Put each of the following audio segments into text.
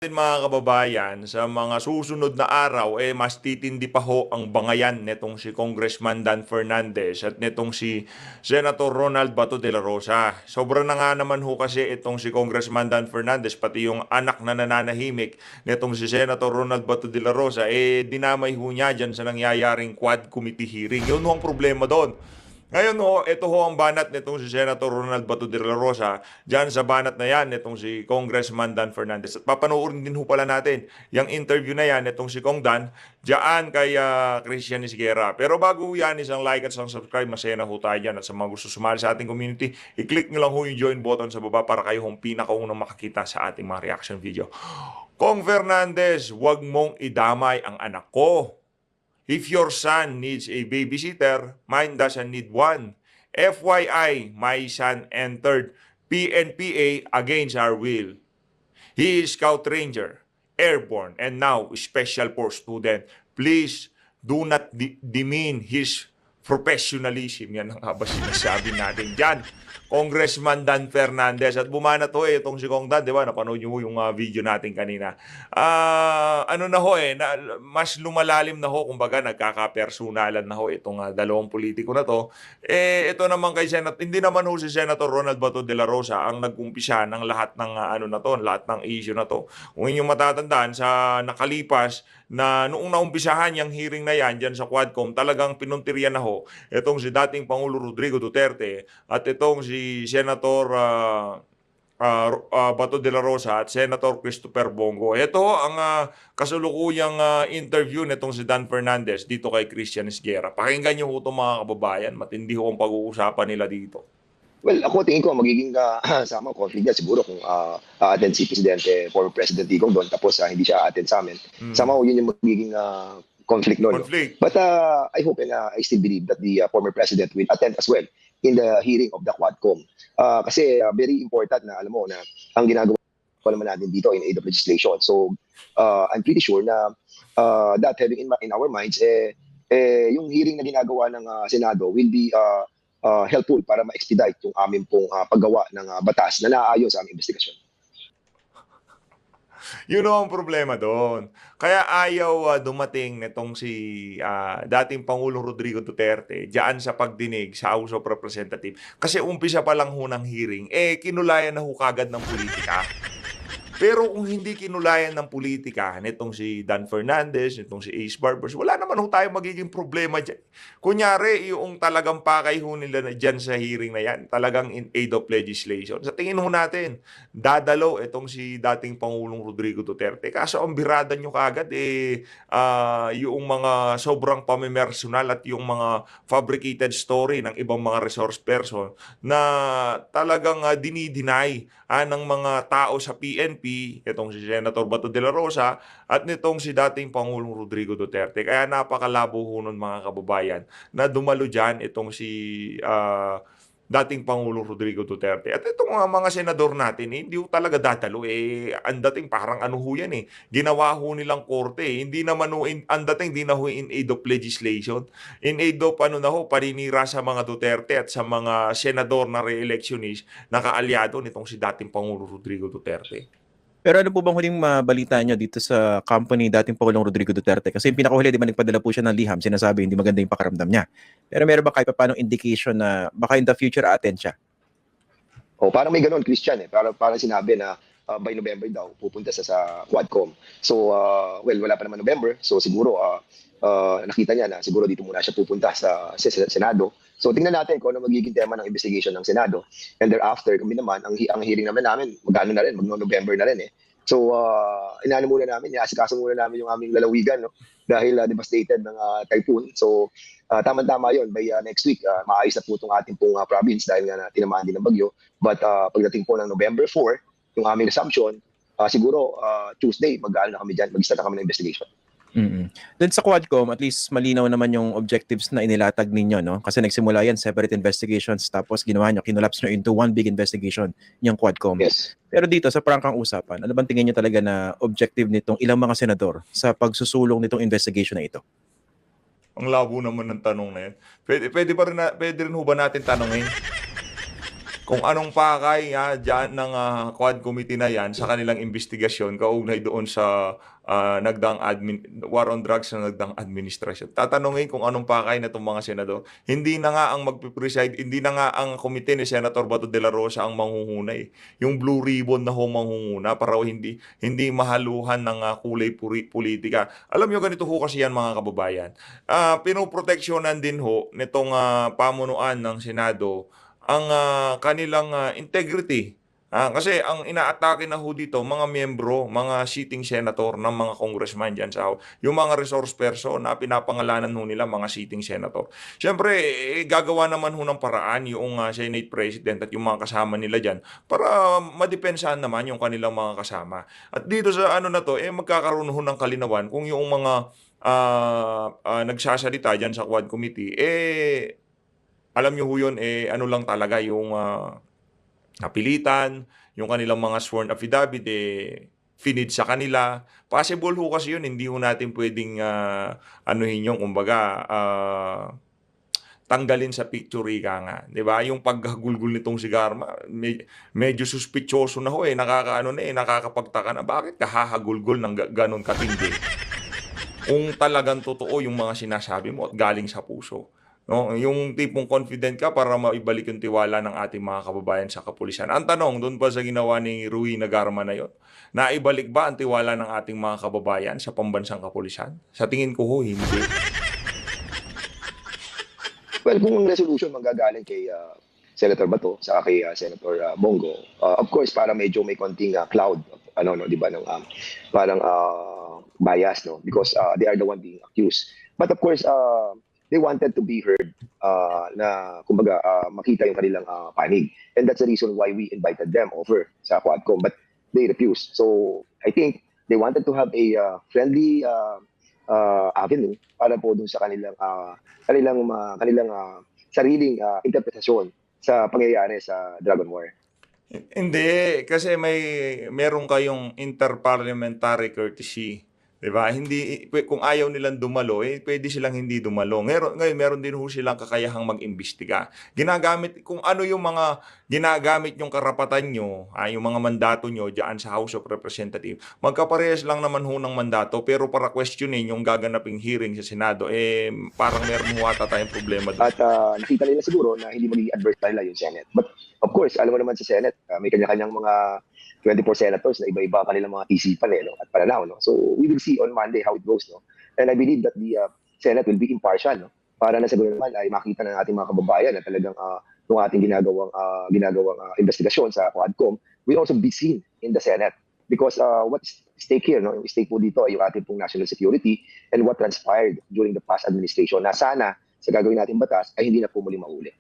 Mga kababayan, sa mga susunod na araw, mas titindi pa ho ang bangayan netong si Congressman Dan Fernandez at netong si Senator Ronald Bato de la Rosa. Sobra na nga naman ho kasi itong si Congressman Dan Fernandez, pati yung anak na nananahimik netong si Senator Ronald Bato de la Rosa, dinamay ho niya dyan sa nangyayaring Quad Committee hearing. Yun ho ang problema doon. Ngayon ho, ito ho ang banat nitong si Senator Ronald Bato de la Rosa dyan sa banat na yan nitong si Congressman Dan Fernandez. At papanoorin din ho pala natin yung interview na yan nitong si Kong Dan dyan kay Christian Isguera. Pero bago ho yan, isang like at isang subscribe, masaya na ho tayo dyan. At sa mga gusto sumali sa ating community, i-click nyo lang ho yung join button sa baba para kayo hong pinakaunang makakita sa ating mga reaction video. Kong Fernandez, wag mong idamay ang anak ko. If your son needs a babysitter, mine doesn't need one. FYI, my son entered PNPA against our will. He is Scout Ranger, Airborne, and now Special Force student. Please do not demean his professionalism. Yan ang ba sinasabi natin dyan. Congressman Dan Fernandez. At bumana to itong si Kong Dan, di ba? Napanood nyo yung video natin kanina. Ano na ho mas lumalalim na ho, kumbaga nagkakapersonalan na ho itong dalawang politiko na to. Ito naman kay Senator, hindi naman ho si Senator Ronald Bato de la Rosa ang nag-umpisa ng lahat ng lahat ng issue na to. Kung inyong matatandaan sa nakalipas na noong naumpisahan yung hearing na yan dyan sa Quadcom, talagang pinuntiryan na ho itong si dating Pangulo Rodrigo Duterte at itong si Senator Bato de la Rosa at Senator Christopher Bongo. Ito ang kasulukuyang interview nitong si Dan Fernandez dito kay Christian Isguera. Pakinggan niyo ho ito mga kababayan, matindi ho ang pag-uusapan nila dito. Well, ako tingin ko magiging sama conflict niya siguro kung attend si Presidente, former President Digong doon tapos hindi siya attend sa amin. Sama ko yun yung magiging conflict noon. But I hope and I still believe that the former President will attend as well in the hearing of the Quadcom. Kasi very important na alam mo na ang ginagawa naman natin dito in aid of legislation. So I'm pretty sure na that having in our minds, yung hearing na ginagawa ng Senado will be helpful para ma-expedite yung aming pong paggawa ng batas na naaayon sa aming investigasyon. Yun ang problema doon. Kaya ayaw dumating nitong si dating Pangulong Rodrigo Duterte diyan sa pagdinig sa House of Representatives. Kasi umpisa pa lang ho ng hearing, kinulayan na ho kagad ng politika. Pero kung hindi kinulayan ng politika nitong si Dan Fernandez, nitong si Ace Barbers, wala naman ho tayo magiging problema dyan. Kunyari, yung talagang pakay ho nila na dyan sa hearing na yan, talagang in aid of legislation. Sa tingin ho natin, dadalo itong si dating Pangulong Rodrigo Duterte. Kaso ang birada nyo kagad, yung mga sobrang pamimersonal at yung mga fabricated story ng ibang mga resource person na talagang dinideny ng mga tao sa PNP, itong si Senator Bato de la Rosa at nitong si dating Pangulong Rodrigo Duterte. Kaya napakalabo ho nun mga kababayan na dumalo dyan itong si dating Pangulong Rodrigo Duterte. At itong mga senador natin, hindi ho talaga dadalo. Ang dating parang ano ho yan ginawa ho nilang korte. Hindi naman ho, ang dating di na ho in aid of legislation. In aid of paninira sa mga Duterte at sa mga senador na re-electionist na kaalyado nitong si dating Pangulong Rodrigo Duterte. Pero ano po bang huling mabalita nyo dito sa company dating Pangulong Rodrigo Duterte? Kasi yung pinakahuli, di ba nagpadala po siya ng liham, sinasabi hindi maganda yung pakiramdam niya. Pero meron ba kahit pa paano indication na baka in the future attend siya? Parang may ganun, Christian. Parang sinabi na by November daw, pupunta sa Quadcom. So, wala pa naman November. So, siguro, nakita niya na siguro dito muna siya pupunta sa Senado. So, tingnan natin kung ano magiging tema ng investigation ng Senado. And thereafter, kami naman, ang hearing naman namin, mag-November na rin So, inaano muna namin, inaasikaso muna namin yung aming lalawigan, no? Dahil devastated ng typhoon. So, tama-tama yun. By next week, maayos na po itong ating pong province dahil nga tinamaan din ng bagyo. But pagdating po ng November 4, yung aming assumption, siguro Tuesday, mag-start na kami ng investigation. Then sa Quadcom, at least malinaw naman yung objectives na inilatag ninyo, no? Kasi nagsimula yan, separate investigations, tapos ginawa nyo, kinolaps nyo into one big investigation, yung Quadcom. Yes. Pero dito, sa prangkang usapan, ano bang tingin nyo talaga na objective nitong ilang mga senador sa pagsusulong nitong investigation na ito? Ang labo naman ng tanong na yan. Pwede rin ho ba natin tanongin? kung anong pakay dyan ng Quad Committee na yan sa kanilang investigasyon kaugnay doon sa war on drugs na nagdaang administrasyon. Tatanungin kung anong pakay na itong mga senador. Hindi na nga ang magpipreside, hindi na nga ang komite ni Senator Bato de la Rosa ang manghuhuna eh. Yung blue ribbon na manghuhuna para hindi mahaluhan ng kulay politika. Alam nyo, ganito ho kasi yan mga kababayan. Pinoproteksyonan din ho nitong pamunuan ng Senado ang kanilang integrity. Kasi ang inaatake na ho dito, mga miyembro, mga sitting senator ng mga congressman dyan sa yung mga resource person na pinapangalanan ho nila mga sitting senator. Siyempre, gagawa naman ho ng paraan yung Senate President at yung mga kasama nila dyan para madepensahan naman yung kanilang mga kasama. At dito sa na to, magkakaroon ho ng kalinawan kung yung mga nagsasalita dyan sa Quad Committee, alam nyo ho yun, ano lang talaga yung napilitan, yung kanilang mga sworn affidavit, finid sa kanila. Possible ho kasi yun, hindi ho natin pwedeng anuhin yung, kumbaga, tanggalin sa picture nga. 'Di ba? Yung paghagulgul nitong si Garma, medyo suspicioso na ho nakakapagtaka na bakit kahahagulgol ng ganon katindi. Kung talagang totoo yung mga sinasabi mo at galing sa puso. No, yung tipong confident ka para maibalik yung tiwala ng ating mga kababayan sa kapulisan. Ang tanong, doon pa sa ginawa ni Rui Nagarma na yon, naibalik ba ang tiwala ng ating mga kababayan sa pambansang kapulisan? Sa tingin ko ho, hindi. Well, kung ang resolution manggagaling kay Senator Bato sa kay Senator Bongo, of course para medyo may konting cloud di ba ng parang bias because they are the one being accused. But of course they wanted to be heard na kumbaga makita yung kanilang panig. And that's the reason why we invited them over sa Quadcom, but they refused. So I think they wanted to have a friendly avenue para po dun sa kanilang sariling interpretasyon sa pangyayari sa Dragon War. Hindi, kasi meron kayong interparliamentary courtesy. 'Di ba? Hindi kung ayaw nilang dumalo, pwede silang hindi dumalo. Ngayon meron din ho silang kakayahang mag-imbestiga. Ginagamit kung ano yung mga ginagamit yung karapatan nyo, yung mga mandato nyo diyan sa House of Representatives. Magkaparehas lang naman ho ng mandato, pero para questionin yung gaganaping hearing sa Senado, parang meron ho ata tayong problema doon. At nakita nila siguro na hindi magiging adverse nila yung Senate. But of course, alam mo naman sa Senate, may kanya-kanyang mga 24 senators na iba-iba kanilang mga isipan at pananaw. So we will see on Monday how it goes. And I believe that the Senate will be impartial. Para na sa ganoon naman ay makita ng ating mga kababayan na talagang yung ating ginagawang investigasyon sa Quadcom will also be seen in the Senate. Because what's stake here, yung stake po dito ay yung ating pong national security and what transpired during the past administration na sana sa gagawin nating batas ay hindi na po muli mauli.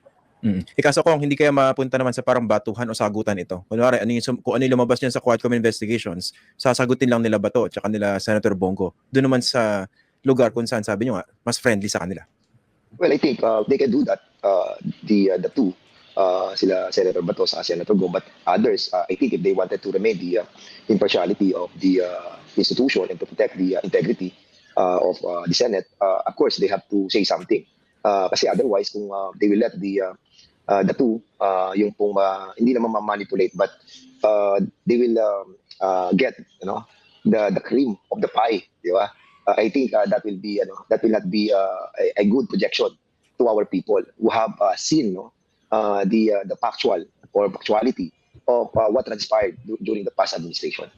Kaso kung hindi kaya mapunta naman sa parang batuhan o sagutan ito. Kunwari, kung ano yung lumabas niyan sa Quadcom investigations, sasagutin lang nila Bato at saka nila Senator Bongo. Doon naman sa lugar kung saan sabi nyo mas friendly sa kanila. Well, I think they can do that, the two, sila Senator Bato sa Senator Go, but others, I think if they wanted to remain the impartiality of the institution and to protect the integrity of the Senate, of course, they have to say something. Kasi otherwise, kung they will let the two, yung pong hindi naman ma-manipulate, but they will get the cream of the pie, di ba? I think that will not be a good projection to our people who have seen the factuality of what transpired during the past administration.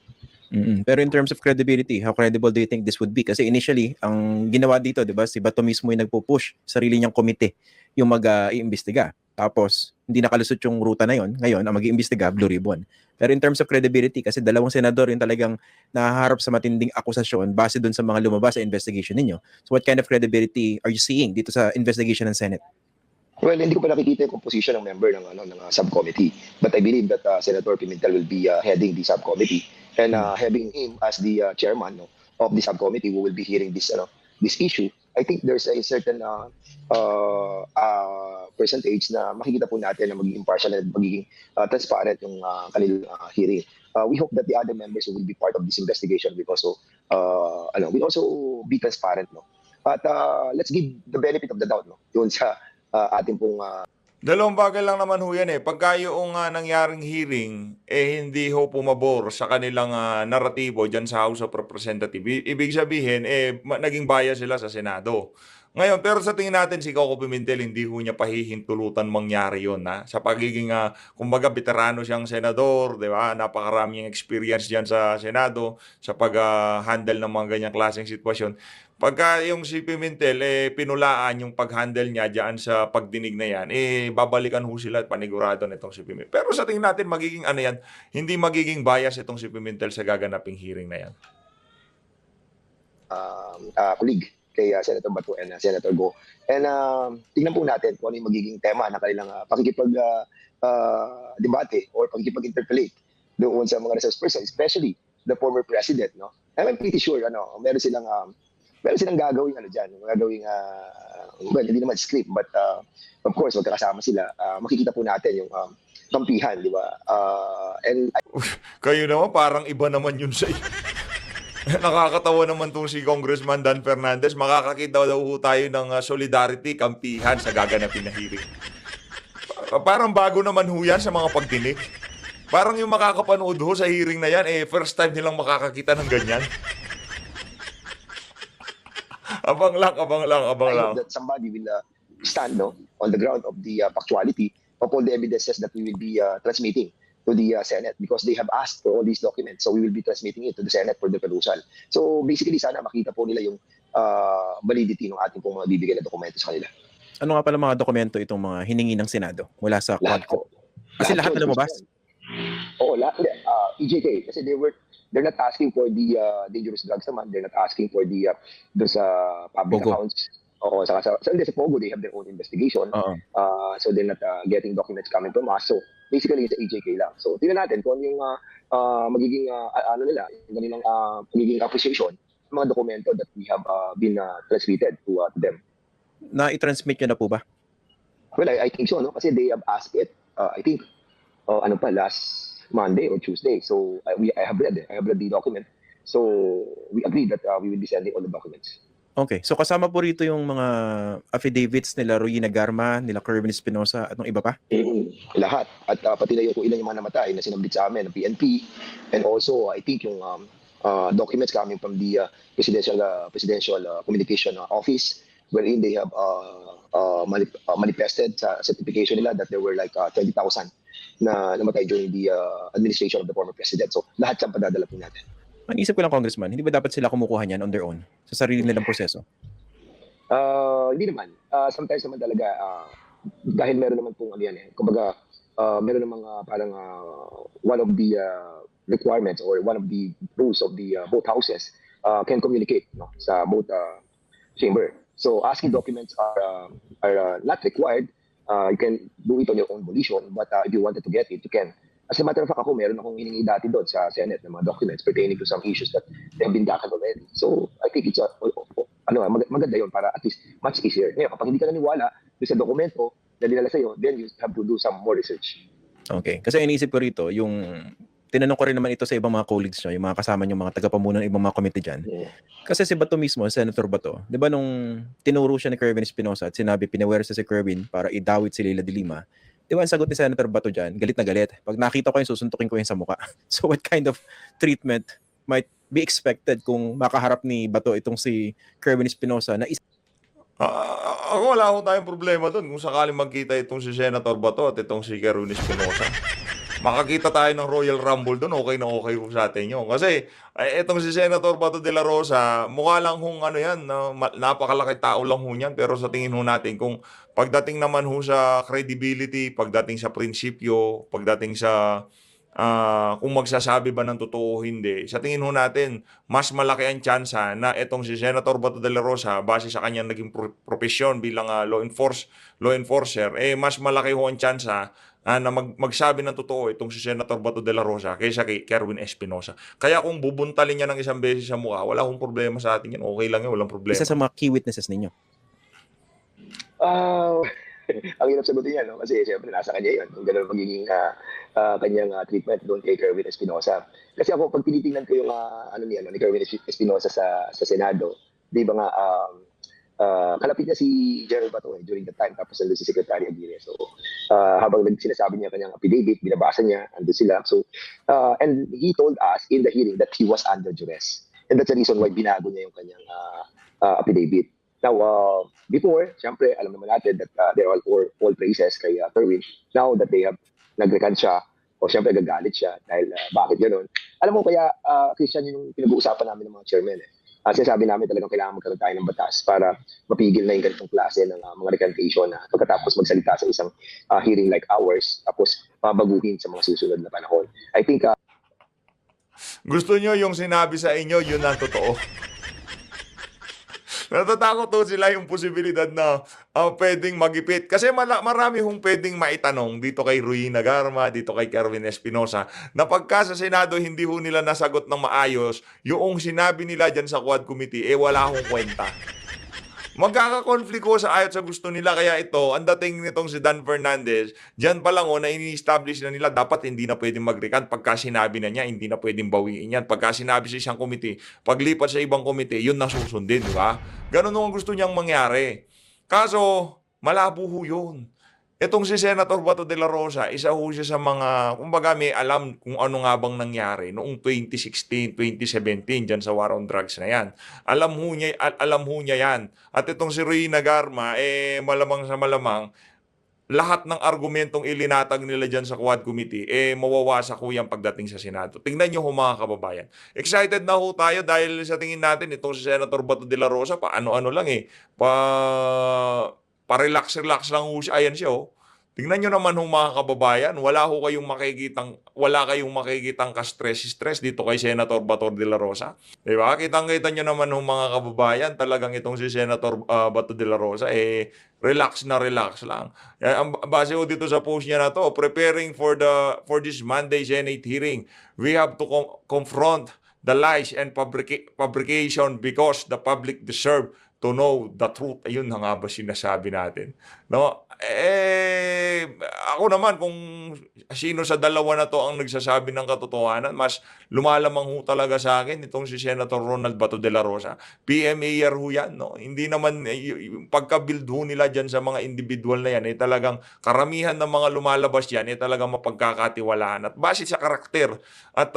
Pero in terms of credibility, how credible do you think this would be? Kasi initially, ang ginawa dito, di ba, si Bato mismo yung nagpo-push, sarili niyang komite yung mag-iimbestiga. Tapos, hindi nakalusot yung ruta na yon. Ngayon, ang mag-iimbestiga, Blue Ribbon. Pero in terms of credibility, kasi dalawang senador yung talagang nahaharap sa matinding akusasyon base dun sa mga lumabas sa investigation ninyo. So what kind of credibility are you seeing dito sa investigation ng Senate? Well, hindi ko pa nakikita yung composition ng member ng subcommittee. But I believe that Senator Pimentel will be heading the subcommittee and having him as the chairman of the subcommittee who will be hearing this issue. I think there's a certain percentage na makikita po natin na magiging impartial at magiging transparent yung kanilang hearing. We hope that the other members who will be part of this investigation will also be transparent. But let's give the benefit of the doubt doon sa ating pong Dalawang bagay lang naman ho yan eh. Pagka yung nangyaring hearing, hindi ho pumabor sa kanilang naratibo dyan sa House of Representatives. Ibig sabihin, naging bias sila sa Senado. Ngayon, pero sa tingin natin si Coco Pimentel, hindi ho niya pahihintulutan mangyari yun. Ha? Sa pagiging, kumbaga, veterano siyang senador, di ba? Napakaraming experience dyan sa Senado sa pag-handle ng mga ganyang klaseng sitwasyon. Pagka yung si Pimentel, pinulaan yung pag-handle niya diyan sa pagdinig na yan, babalikan ho sila at panigurado nitong si Pimentel. Pero sa tingin natin magiging ano yan, hindi magiging bias itong si Pimentel sa gaganaping hearing na yan. Colleague kay Senator Bato and Senator Go. And tingnan po natin kung ano yung magiging tema ng kanilang debate or pakikipag-interpolate doon sa mga resource person, especially the former president. No? And I'm pretty sure meron silang gagawing well, hindi naman script, but of course, magkakasama sila. Makikita po natin yung kampihan, di ba? And Kayo naman, parang iba naman yun sa nakakatawa naman tong si Congressman Dan Fernandez. Makakakita daw ho tayo ng solidarity, kampihan sa gaganapin na hearing. Parang bago naman ho yan sa mga pagdinig. Parang yung makakapanood ho sa hearing na yan, first time nilang makakakita ng ganyan. Abang lang. I hope that somebody will stand on the ground of the factuality of all the evidences that we will be transmitting to the Senate because they have asked for all these documents. So we will be transmitting it to the Senate for the perusal. So basically, sana makita po nila yung validity ng ating pong mga bibigay na dokumento sa kanila. Ano nga pala mga dokumento itong mga hiningi ng Senado mula sa Lahat Quadcom? po. Kasi lahat yun, na lumabas? Oo, lahat. EJK. Kasi they're not asking for the dangerous drugs naman. They're not asking for the those public Pogo. accounts. Oo, sa Pogo, they have their own investigation. Oo. So they're not getting documents coming from us. So basically, it's EJK lang. So tingnan natin kung ano yung magiging nila, yung kanilang magiging appreciation ng mga dokumento that we have been transmitted to them. Na-i-transmit nyo na po ba? Well, I think so, no? Kasi they have asked it, I think, last Monday or Tuesday. So I have read the document. So we agreed that we will be sending all the documents. Okay. So kasama po rito yung mga affidavits nila Royina Garma, nila Kerwin Espinosa at ng iba pa? Lahat. At pati na yung kung ilan yung mga namatay na sinabit sa amin ng PNP. And also, I think yung documents coming from the Presidential Communication Office wherein they have manifested sa certification nila that there were like 20,000 na namatay during the administration of the former president. So lahat yan padadala po natin. Ang isip ko lang, Congressman, hindi ba dapat sila kumukuha niyan on their own sa sarili nilang proseso? Hindi naman. Sometimes naman talaga, dahil meron naman pong ano yan kumbaga, meron namang parang one of the requirements or one of the rules of the both houses can communicate sa both chamber. So asking documents are not required. You can do it on your own volition, but if you wanted to get it, you can. As a matter of fact, meron akong hiningi dati doon sa Senate ng mga documents pertaining to some issues that they have been tackled already. So I think it's maganda yun para at least much easier. Ngayon, kapag hindi ka naniwala doon sa dokumento na dinala sa'yo, then you have to do some more research. Okay. Kasi iniisip ko rito, yung tinanong ko rin naman ito sa ibang mga colleagues nyo, yung mga kasama nyo, mga tagapamunan ng ibang mga committee dyan. Yeah. Kasi si Bato mismo, Senator Bato, di ba nung tinuro siya ni Kerwin Espinosa at sinabi, pinawersa si Kerwin para idawit si Leila de Lima, di ba ang sagot ni Senator Bato dyan, galit na galit. Pag nakita ko yung susuntukin ko yung sa mukha. So what kind of treatment might be expected kung makaharap ni Bato itong si Kerwin Espinosa na Ako wala akong tayong problema doon kung sakaling magkita itong si Senator Bato at itong si Kerwin Espinosa. Makakita tayo ng Royal Rumble doon, okay na okay po sa atin yun. Kasi itong si Senator Bato de la Rosa, mukha lang hong ano yan, napakalaki tao lang ho yan. Pero sa tingin ho natin, kung pagdating naman ho sa credibility, pagdating sa prinsipyo, pagdating sa kung magsasabi ba ng totoo o hindi, sa tingin ho natin, mas malaki ang tsansa na itong si Senator Bato de la Rosa, base sa kanyang naging profesyon bilang law enforcer, mas malaki ho ang tsansa na magsabi ng totoo itong si Senator Bato de la Rosa kaysa kay Kerwin Espinosa. Kaya kung bubuntalin niya ng isang beses sa mukha, wala akong problema sa atin yan. Okay lang yan, walang problema. isa sa mga key witnesses ninyo? Ang hirap sagutin yan, kasi siyempre nasa kanya yun. Kung gano'n magiging kanyang treatment doon kay Kerwin Espinosa. Kasi ako, pag tinitingnan ko yung ni Kerwin Espinosa sa Senado, di ba nga, kalapit niya si General Bato during the time, tapos nandun si Secretary Aguirre. So, habang sinasabi niya kanyang affidavit, binabasa niya, andun sila. So, and he told us in the hearing that he was under duress. And that's the reason why binago niya yung kanyang affidavit. Now, before, syempre, alam naman natin that they're all praises kay Kerwin. Now that they have nag-recant siya, o syempre gagalit siya dahil bakit gano'n. Alam mo, kaya, Christian, yun yung pinag-uusapan namin ng mga chairman. Sinasabi namin talagang kailangan magkaroon tayo ng batas para mapigil na yung ganitong klase ng mga recantation na pagkatapos magsalita sa isang hearing like ours, tapos babaguhin sa mga susunod na panahon. I think Gusto nyo yung sinabi sa inyo, yun ang totoo. Natatakot to sila yung posibilidad na pwedeng magipit. Kasi marami hong pwedeng maitanong dito kay Ruy Nagarma, dito kay Kerwin Espinosa, na pagka sa Senado hindi ho nila nasagot ng maayos, yung sinabi nila dyan sa Quad Committee, wala hong kwenta. Magkaka-conflict ko sa ayot sa gusto nila, kaya ito, ang dating nitong si Dan Fernandez, dyan pa lang na ini-establish na nila, dapat hindi na pwedeng mag-recant. Pagka sinabi na niya, hindi na pwedeng bawiin yan. Pagka sinabi sa isang committee, paglipat sa ibang committee, yun na susundin, di ba? Ganun ang gusto niyang mangyari. Kaso, malabo ho yun. Itong si Senator Bato de la Rosa, isa ho siya sa mga, kumbaga may alam kung ano nga bang nangyari noong 2016, 2017, dyan sa war on drugs na yan. Alam ho niya yan. At itong si Ruy Nagarma, malamang sa malamang, lahat ng argumentong ilinatag nila dyan sa Quad Committee, mawawasak ho yan pagdating sa Senado. Tingnan nyo ho mga kababayan. Excited na ho tayo dahil sa tingin natin, itong si Senator Bato de la Rosa, ano lang pa-relax lang ho siya. Ayan siya Tingnan nyo naman ho mga kababayan, wala kayong makikitang ka-stress dito kay Senator Bato de la Rosa. Diba? Kitang-kita nyo naman ho mga kababayan, talagang itong si Senator Bato de la Rosa, relax lang. Ang base ho dito sa post niya na to, preparing for this Monday Senate hearing, we have to confront the lies and fabrication because the public deserve to know the truth. Ayun na nga ba sinasabi natin? No? Ako naman, kung sino sa dalawa na to ang nagsasabi ng katotohanan, mas lumalamang ho talaga sa akin itong si Senator Ronald Bato de la Rosa. PMAR ho yan, no? Hindi naman, yung pagka-build ho nila dyan sa mga individual na yan, talagang karamihan ng mga lumalabas yan, talagang mapagkakatiwalaan. At base sa karakter at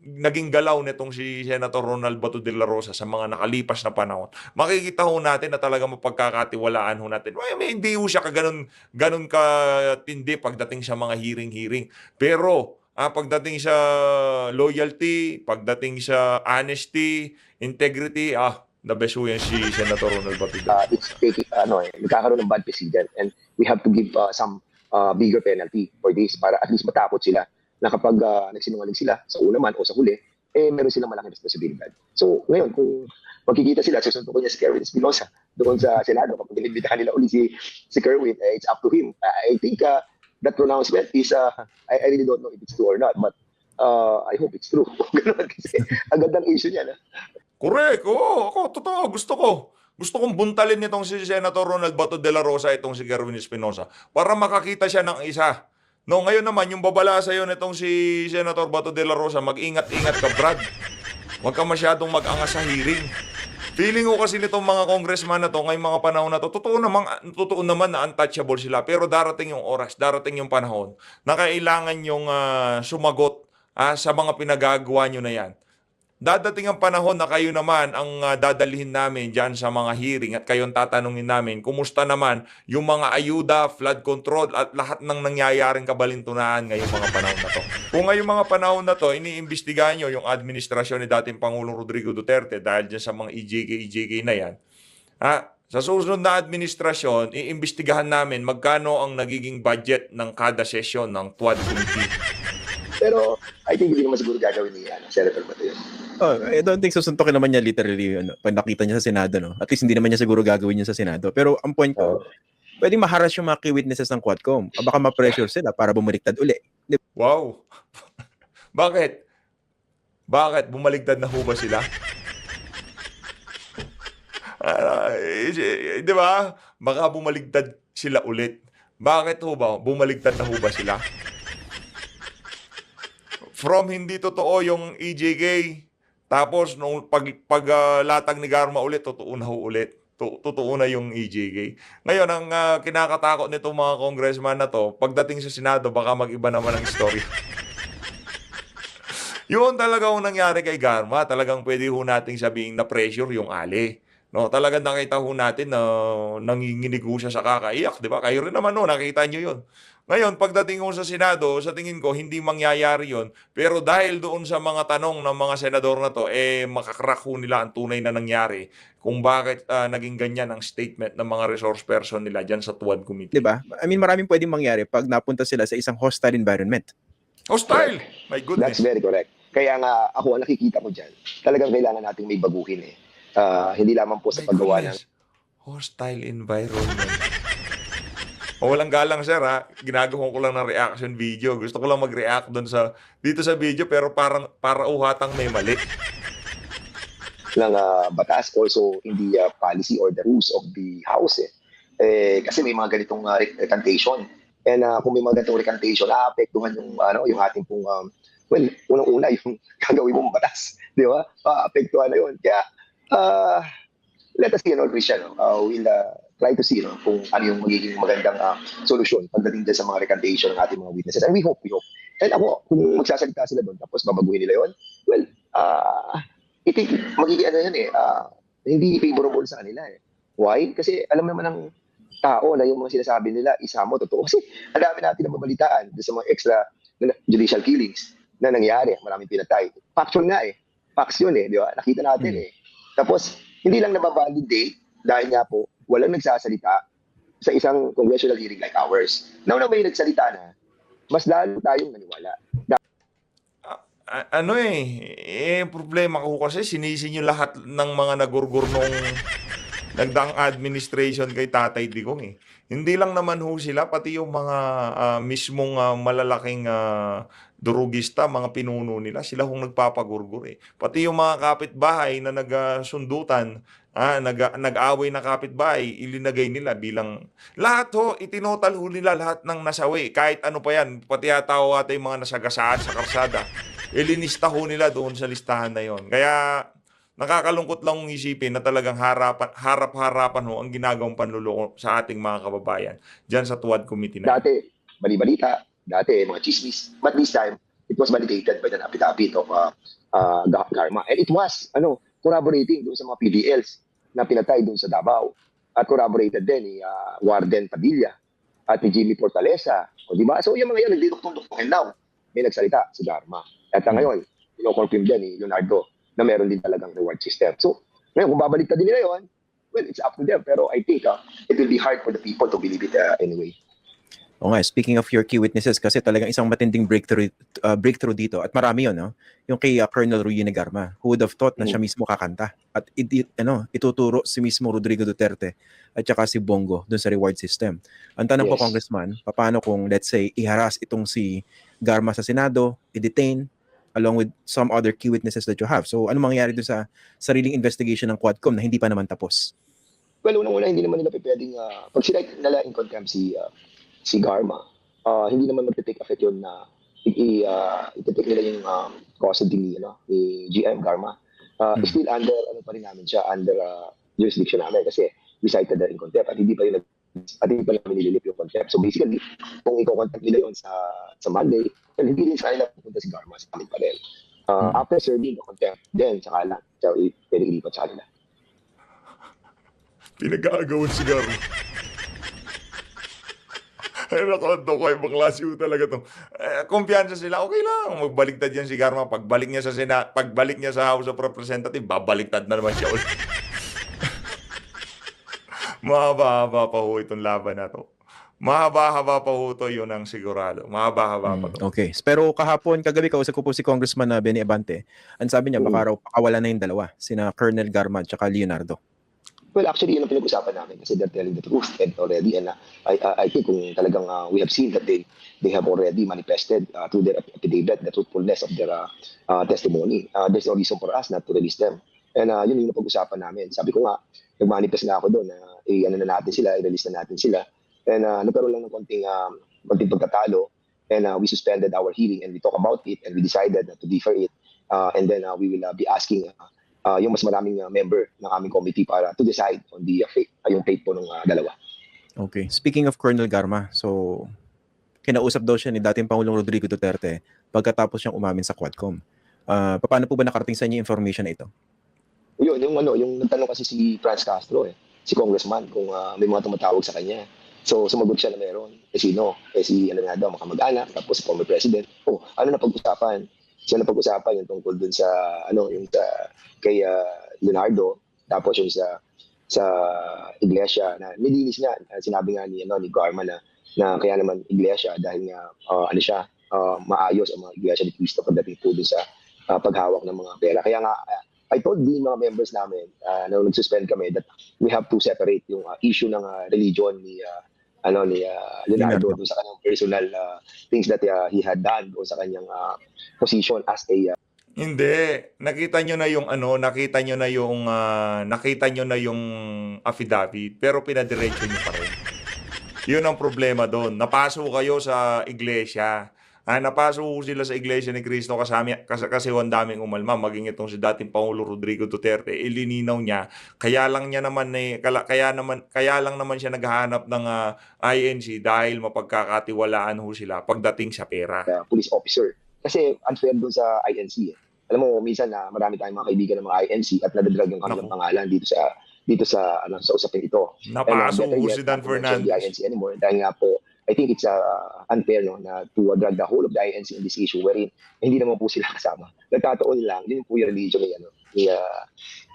naging galaw nitong si Senator Ronald Bato de la Rosa sa mga nakalipas na panahon, makikita ho natin na talagang mapagkakatiwalaan ho natin. Hindi ho siya ganun katindi pagdating sa mga hearing. Pero pagdating sa loyalty, pagdating sa honesty, integrity, the best ho yan si Senator Ronald Bato de la Rosa. It's taking, nagkakaroon ng bad precedent, and we have to give some bigger penalty for this para at least matakot sila na kapag nagsinungaling sila sa una man o sa huli, meron silang malaking responsibilidad. So, ngayon, kung magkikita sila, susuntukin niya si Kerwin Espinosa doon sa Senado, kapag inimbitahan nila ulit si Kerwin, it's up to him. I think that pronouncement is, I really don't know if it's true or not, but I hope it's true. Ganun, kasi ang gandang issue niya. Correct. Ako, totoo. Gusto kong buntalin nitong si Senator Ronald Bato de la Rosa, itong si Kerwin Espinosa, para makakita siya ng isa. No, ngayon naman, yung babala sa'yo nitong si Senator Bato de la Rosa, mag-ingat-ingat ka, Brad. Huwag ka masyadong mag-angas sa hearing. Feeling ko kasi nitong mga congressman na to, ngayong mga panahon na to, totoo naman na untouchable sila. Pero darating yung oras, darating yung panahon na kailangan yung sumagot sa mga pinagagawa nyo na yan. Dadating ang panahon na kayo naman ang dadalhin namin dyan sa mga hearing at kayo tatanungin namin, kumusta naman yung mga ayuda, flood control at lahat ng nangyayaring kabalintunaan ngayong mga panahon na to. Kung ngayong mga panahon na to, iniimbestigahan nyo yung administrasyon ni dating Pangulong Rodrigo Duterte dahil dyan sa mga EJK na yan. Sa susunod na administrasyon, iimbestigahan namin magkano ang nagiging budget ng kada sesyon ng Quad Committee. Pero I think hindi naman siguro gagawin ni Senator Bato yun. I don't think susuntokin naman niya literally pag nakita niya sa Senado, no? At least hindi naman niya siguro gagawin niya sa Senado. Pero ang point ko, pwedeng maharas yung mga key witnesses ng Quadcom. Baka ma-pressure sila para bumaliktad uli. Wow! Bakit? Bumaligtad na ho ba sila? Di ba? Baka bumaligtad sila ulit. Bakit ho ba? Bumaligtad na ho ba sila? From hindi totoo yung EJK, Tapos nung latag ni Garma ulit, totoo na ho ulit. Totoo na yung EJK. Ngayon, ang kinakatakot nitong mga congressman na to, pagdating sa Senado, baka mag-iba naman ang story. Yun talaga ang nangyari kay Garma. Talagang pwede ho nating sabihin na pressure yung ali. No, talagang nakita ho natin na nanginginig ho siya sa kakaiyak, di ba? Kayo rin naman no, nakita nyo yun. Ngayon, pagdating ho sa Senado, sa tingin ko, hindi mangyayari yon. Pero dahil doon sa mga tanong ng mga senador na to, makakrak ho nila ang tunay na nangyari kung bakit naging ganyan ang statement ng mga resource person nila dyan sa TUAD Committee. 'Di ba? I mean, maraming pwedeng mangyari pag napunta sila sa isang hostile environment. Hostile! My goodness. That's very correct. Kaya nga ako ang nakikita ko dyan, talagang kailangan nating may baguhin eh. Hindi lamang po sa My paggawa ng goodness. Hostile environment. O, walang galang sir ha. Ginagawa ko lang ng reaction video. Gusto ko lang mag-react dito sa video pero para uhatang may mali. batas, also in the policy or the rules of the house kasi may mga ganitong recantation. And kung may mga ganitong recantation, aapektuhan yung ating pong unang-una yung gagawin mong batas, di ba? Aapektuhan na yun. Kaya let us see, Christian, we'll try to see kung ano yung magiging magandang solusyon pagdating dyan sa mga recantation ng ating mga witnesses. And we hope. And ako, kung magsasalita sila doon tapos babaguhin nila yun, well, I think magiging hindi favorable sa kanila eh. Why? Kasi alam naman ng tao na yung mga sinasabi nila isa mo totoo. Kasi ang dami natin na mabalitaan sa mga extra judicial killings na nangyari. Maraming pinatay. Factual nga eh. Facts yun eh. Di ba? Nakita natin eh. Tapos, hindi lang nababalidate dahil nga po, walang nagsasalita sa isang congressional hearing like ours. Now na may nagsalita na, mas lalo tayong naniwala. Problema ko kasi sinisi nyo lahat ng mga nagurgur nung nagdaang administration kay Tatay Digong eh. Hindi lang naman ho sila, pati yung mga mismong malalaking durugista, mga pinuno nila, sila hong nagpapagurgur eh. Pati yung mga kapitbahay na nagsundutan, nag-away na kapitbahay, ilinagay nila bilang lahat ho, itinotal ho nila lahat ng nasawi. Kahit ano pa yan, pati hataw ata yung mga nasagasaan sa karsada. Ilinista ho nila doon sa listahan na yon. Kaya nakakalungkot lang isipin na talagang harap-harapan ho ang ginagawang panluloko sa ating mga kababayan dyan sa TUAD Committee na. Dati, bali-balita. Dati, mga chismis. But this time, it was validated by the napit-apit of Garma. And it was, corroborating doon sa mga PDLs na pinatay doon sa Davao. At corroborated din ni Warden Padilla at ni Jimmy Fortaleza. O, diba? So, yung mga yan, nagdiduktong-duktong. And now, may nagsalita si Garma. At ngayon, i-confirm din ni Leonardo na meron din talagang reward system. So, ngayon, kung babalik ka din nila yun, well, it's up to them. Pero I think it will be hard for the people to believe it anyway. O nga, speaking of your key witnesses, kasi talagang isang matinding breakthrough dito. At marami yun, no? Yung kay Colonel Ruy Negarma. Who would have thought na siya mismo kakanta? At ituturo si mismo Rodrigo Duterte at saka si Bongo dun sa reward system. Ang tanong ko, Congressman, paano kung, let's say, iharas itong si Garma sa Senado, i-detain, along with some other key witnesses that you have. So, ano mangyayari doon sa sariling investigation ng Quadcom na hindi pa naman tapos? Well, unang-una, hindi naman nila pwedeng, pag sila nala in contempt si Garma, hindi naman mag-take effect yun na i-take nila yung custody ni GM Garma. Still under, pa rin namin siya, under jurisdiction namin kasi we cited that in contempt at hindi pa namin nililip yung contempt. So basically, kung i-contempt nila yun sa Monday, well, hindi rin sa kanila pupunta si Garma sa amin pa rin. After serving the contempt, then saka lang, pwede ilipat sa kanila. Pinag-aagawan si Garma. Ay, nakonto ko, ibang klase ho talaga to. Kumpiyansa sila, okay lang, magbaliktad yan si Garma. Pagbalik niya sa House of Representatives, babaliktad na naman siya ulit. Mahaba-haba pa ho itong laban na to. Mahaba-haba pa ho to, yun ang sigurado. Mahaba-haba pa to. Okay. Pero kagabi kausap ko po si Congressman na Benny Abante. Ang sabi niya, baka raw pakawala na yung dalawa, sina Colonel Garma at saka Leonardo. Well, actually, yun ang pinag-usapan namin kasi they're telling the truth and already. And I think kung talagang we have seen that they have already manifested through their affidavit the truthfulness of their testimony. There's no reason for us not to release them. And yun yung napag-usapan namin. Sabi ko nga, nag-manifest na ako doon na i-release na natin sila. And nagkaroon lang ng konting pagkatalo. And we suspended our hearing and we talked about it and we decided to defer it And then we will be asking yung mas maraming member ng aming committee para to decide on the yung fate po ng dalawa. Okay. Speaking of Colonel Garma, so kinausap daw siya ni dating Pangulong Rodrigo Duterte pagkatapos siyang umamin sa Quadcom. Paano po ba nakarating sa inyo yung information na ito? Yun, yung nagtanong kasi si Franz Castro si congressman kung may mga tumatawag sa kanya. So sumagot siya na meron. Sino? Si ano nga daw, makamag-anak, tapos si former president. Ano na pag-usapan? Siya na pag-usapan yung tungkol dun sa yung kay Leonardo, tapos yung sa iglesia na nilinis niya. Sinabi nga ni Garma na kaya naman iglesia dahil nga maayos ang mga iglesia ni Cristo pagdating po dun sa paghawak ng mga pera. Kaya nga I told the mga members namin na nag-suspend kami that we have to separate yung issue ng religion ni Leonardo doon sa kanyang personal things that he had done doon sa kanyang position as a Hindi, nakita nyo na yung affidavit pero pinadiretso nyo pa rin. Yun ang problema doon. Napaso kayo sa iglesia. Napaso sila sa iglesia ni Cristo kasi ang daming umalma, maging itong si dating Pangulo Rodrigo Duterte, ililinaw niya, kaya lang naman siya naghahanap ng INC dahil mapagkakatiwalaan ho sila pagdating sa pera. Police officer. Kasi unfair doon sa INC. Alam mo, minsan marami tayong mga kaibigan ng mga INC at nadadrag yung kanilang pangalan dito sa usapin ito. Napaso ho si Dan Fernandez. The INC anymore dahil nga po I think it's unfair na to drag the whole of the INC in this issue wherein hindi naman po sila kasama. Nagkataon lang, din po yung religion ni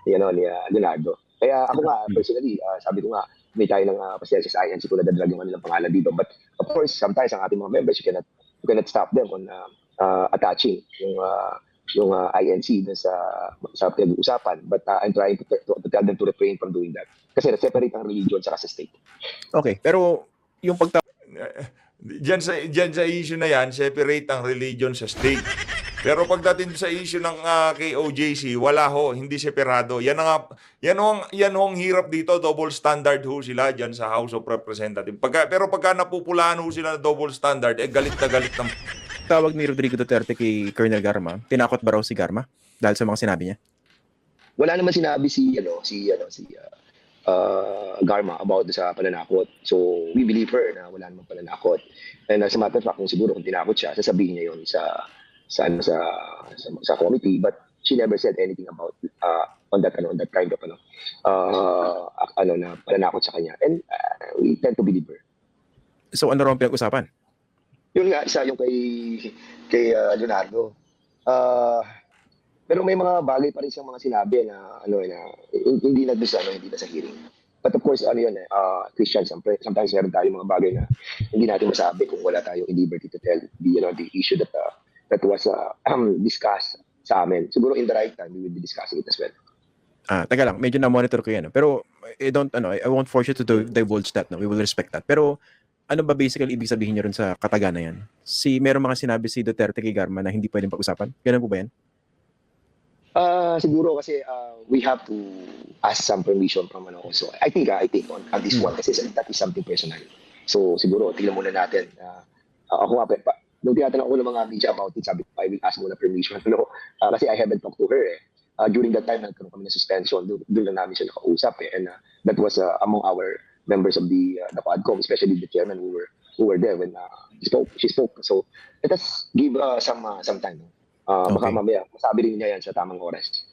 Leonardo. Kaya ako nga, personally, sabi ko nga, may tayo ng pasensya sa INC kung nadadrag yung kanilang pangalan dito. But of course, sometimes ang ating mga members, you cannot stop them on attaching yung INC dun sa pinag-uusapan. But I'm trying to tell them to refrain from doing that. Kasi separate ang religion sa state. Okay, pero yung Diyan sa issue na yan, separate ang religion sa state. Pero pagdating sa issue ng KOJC, wala ho, hindi separado. Yan ang hirap dito, double standard ho sila diyan sa House of Representatives. Pero pagka napupulaan ho sila na double standard, galit na galit ng tawag ni Rodrigo Duterte kay Colonel Garma, tinakot ba raw si Garma dahil sa mga sinabi niya? Wala naman sinabi si Garma about sa pananakot. So we believe her na wala namang pananakot. And as a matter of fact, kung siguro kung tinakot siya, sasabihin niya yon sa committee, but she never said anything about on that kind of na pananakot sa kanya. And we tend to believe her. So ano raw ang pinag-usapan? Yun nga, isa yung kay Leonardo. Pero may mga bagay pa rin siyang mga sinabi na hindi na sa hearing. But of course, Christian, sometimes meron tayo mga bagay na hindi natin masabi kung wala tayong liberty to tell the issue that was discussed sa amin. Siguro in the right time, we will be discussing it as well. Taga lang, medyo na-monitor ko yan. Pero I won't force you to divulge that. No? We will respect that. Pero ano ba basically ibig sabihin niyo rin sa kataga na yan? Meron mga sinabi si Duterte kay Garma na hindi pwedeng pag-usapan? Ganun po ba yan? Siguro kasi we have to ask some permission from also. I think on this one kasi that is something personal. So siguro tingnan muna natin. Ako nga nung tinatanong ako ng mga media about it, sabi ko I will ask muna permission. Kasi I haven't talked to her. During that time nagkaroon kami ng suspension. Doon lang namin siya nakausap and that was among our members of the Quadcom, especially the chairman who were there when she spoke. So let us give some time. Baka mamaya masabi rin niya yan sa tamang oras.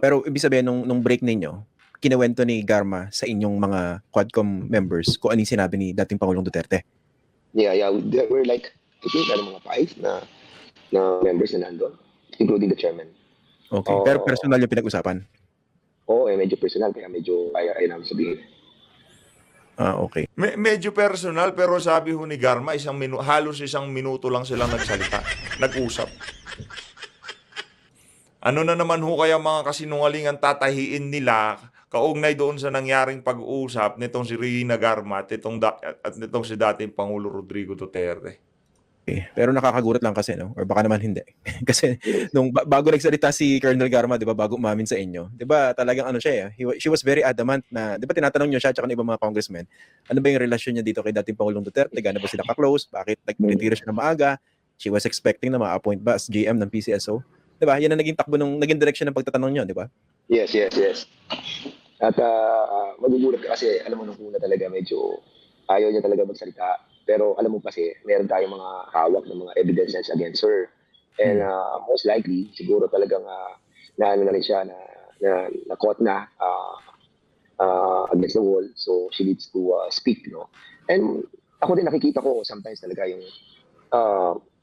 Pero ibig sabihin nung break ninyo, kinawento ni Garma sa inyong mga Quadcom members kung ano yung sinabi ni dating Pangulong Duterte? Yeah. There were like, I think, mga 5 na members na nandun, including the chairman. Okay, pero personal yung pinag-usapan? Oo, medyo personal, kaya medyo ayaw namin sabihin. Okay. Medyo personal, pero sabi ho ni Garma, halos isang minuto lang silang nagsalita, nag-usap. Ano na naman ho kaya mga kasinungalingan tatahiin nila kaugnay doon sa nangyaring pag-uusap nitong si Rina Garma at nitong si dating Pangulo Rodrigo Duterte? Okay. Pero nakakagulat lang kasi, no? Or baka naman hindi. Kasi nung bago nagsalita si Colonel Garma, 'di ba, bago umamin sa inyo, 'di ba, talagang siya, she was very adamant na, 'di ba, tinatanong niyo siya at ng ibang mga congressmen, ano ba yung relasyon niya dito kay dating Pangulong Duterte? Gaano ba sila ka-close? Bakit nag-retire siya na maaga? She was expecting na ma-appoint ba as GM ng PCSO? 'Di ba? Yan ang naging takbo naging direksyon ng pagtatanong niyo, 'di ba? Yes, yes, yes. At magugulat ka kasi alam mo nung una talaga medyo ayaw niya talaga magsalita. Pero alam mo kasi meron tayong mga hawak ng mga evidences against her. And most likely, siguro talagang naano na rin siya na caught na against the wall. So she needs to speak, no? And ako din nakikita ko sometimes talaga yung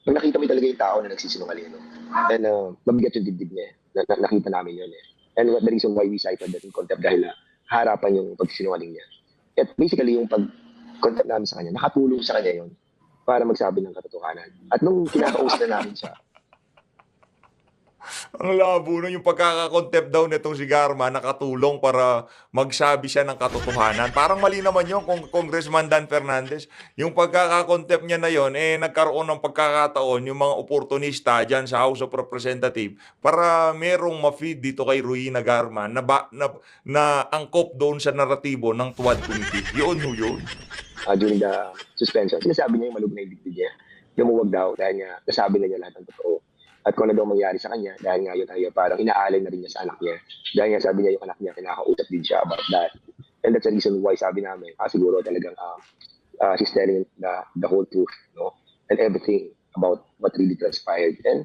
pag nakita mo talaga yung tao na nagsisinungaling, no? And mabigat yung dibdib niya. Nakita namin yun eh. And the reason why we cited that in contempt dahil harapan yung pagsisinungaling niya. At basically yung pag-contempt namin sa kanya, nakatulong sa kanya yun para magsabi ng katotohanan. At nung kinakausap na namin siya, Ang labo nun, yung pagkakakontempt daw nitong si Garma nakatulong para magsabi siya ng katotohanan. Parang mali naman yun kung Congressman Dan Fernandez. Yung pagkakakontempt niya na yon nagkaroon ng pagkakataon yung mga oportunista dyan sa House of Representatives para merong ma-feed dito kay Ruina Garma na angkop doon sa naratibo ng Tuwad Committee. Yun. during the suspension, sinasabi niya yung malug na ibig niya. Lumuwag daw dahil nga nasabi na niya lahat ng totoo. At kung ano daw mangyari sa kanya, dahil nga yun ay parang inaalay na rin niya sa anak niya. Dahil nga sabi niya yung anak niya, kinakausap din siya about that. And that's the reason why sabi namin, siguro talagang she's telling the whole truth, no? And everything about what really transpired. And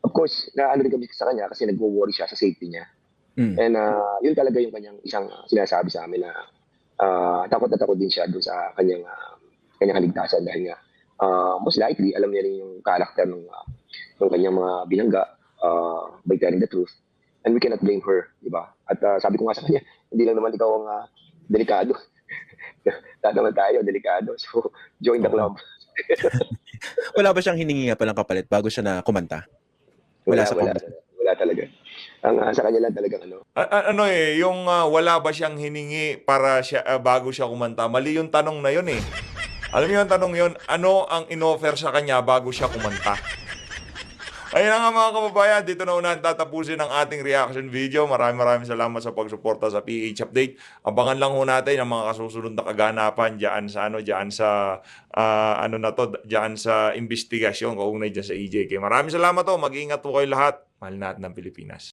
of course, naano rin kami sa kanya kasi nagwo-worry siya sa safety niya. And yun talaga yung kanyang isang sinasabi sa amin na takot na takot din siya dun sa kanyang kaligtasan dahil nga most likely alam niya rin yung karakter ng kanyang mga binangga by telling the truth, and we cannot blame her, di ba? At sabi ko nga sa kanya, hindi lang naman ikaw ang delikado. Lahat naman tayo delikado, so join the club. Wala ba siyang hiningi nga palang kapalit bago siya na kumanta? Wala Talaga. Ang sa kanya lang talagang Yung wala ba siyang hiningi para siya bago siya kumanta? Mali yung tanong na yun eh. Alam niyo yung tanong yun, ano ang inoffer sa kanya bago siya kumanta? Ayun na nga mga kababayan, dito na unahan tatapusin ang ating reaction video. Maraming salamat sa pagsuporta sa PH Update. Abangan lang ho natin ang mga kasusunod na kaganapan diyan sa investigasyon kaugnay diyan sa EJK. Maraming salamat ho. Mag-ingat po kayo lahat. Mahal natin ng Pilipinas.